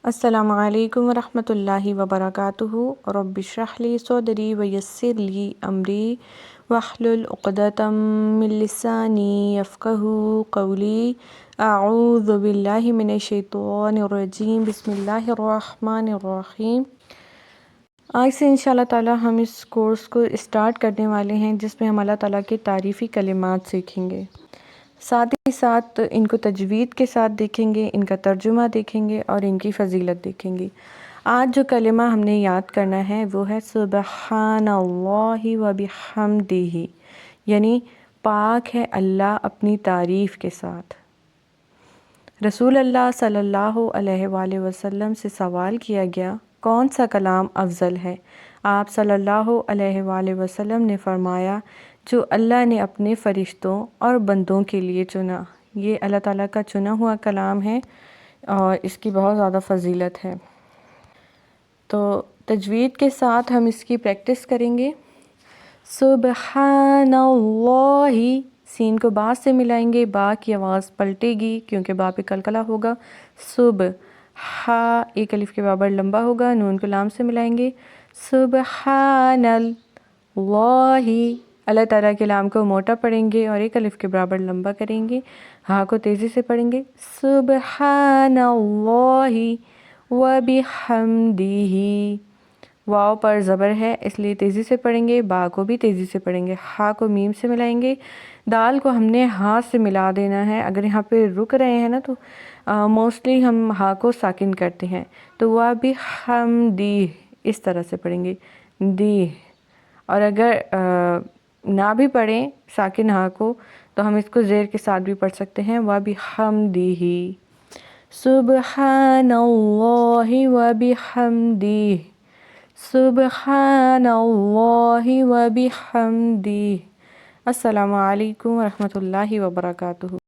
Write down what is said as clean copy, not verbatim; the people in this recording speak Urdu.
السلام علیکم ورحمۃ اللہ وبرکاتہ۔ رب اشرح لی صدری ویسر لی امری واحلل عقدۃ من لسانی یفقہوا قولی۔ اعوذ باللہ من الشیطان الرجیم، بسم اللہ الرحمن الرحیم۔ آج سے انشاءاللہ تعالی ہم اس کورس کو اسٹارٹ کرنے والے ہیں جس میں ہم اللہ تعالیٰ کے تعریفی کلمات سیکھیں گے، ساتھ ہی ساتھ ان کو تجوید کے ساتھ دیکھیں گے، ان کا ترجمہ دیکھیں گے اور ان کی فضیلت دیکھیں گے۔ آج جو کلمہ ہم نے یاد کرنا ہے وہ ہے سبحان اللہ و بحمدہ، یعنی پاک ہے اللہ اپنی تعریف کے ساتھ۔ رسول اللہ صلی اللہ علیہ وآلہ وسلم سے سوال کیا گیا کون سا کلام افضل ہے؟ آپ صلی اللہ علیہ وآلہ وسلم نے فرمایا جو اللہ نے اپنے فرشتوں اور بندوں کے لیے چنا۔ یہ اللہ تعالیٰ کا چنا ہوا کلام ہے اور اس کی بہت زیادہ فضیلت ہے۔ تو تجوید کے ساتھ ہم اس کی پریکٹس کریں گے۔ سبحان اللہ، سین کو با سے ملائیں گے، با کی آواز پلٹے گی کیونکہ با پہ قلقلہ ہوگا۔ ہا ایک الف کے برابر لمبا ہوگا، نون کو لام سے ملائیں گے۔ سبحان اللہ، اللہ تعالیٰ کے لام کو موٹا پڑھیں گے اور ایک الف کے برابر لمبا کریں گے۔ ہا کو تیزی سے پڑھیں گے، سبحان اللہ و بحمدہ۔ واو پر زبر ہے اس لیے تیزی سے پڑھیں گے، با کو بھی تیزی سے پڑھیں گے۔ ہا کو میم سے ملائیں گے، دال کو ہم نے ہا سے ملا دینا ہے۔ اگر یہاں پہ رک رہے ہیں نا تو موسٹلی ہم ہا کو ساکن کرتے ہیں، تو و بحمدہ اس طرح سے پڑھیں گے دی۔ اور اگر نہ بھی پڑھیں ساکن ہا کو تو ہم اس کو زیر کے ساتھ بھی پڑھ سکتے ہیں، و بحمدہ۔ سبحان اللہ و بحمدہ، سبحان اللہ و بحمدہ۔ السلام علیکم ورحمۃ اللہ وبرکاتہ۔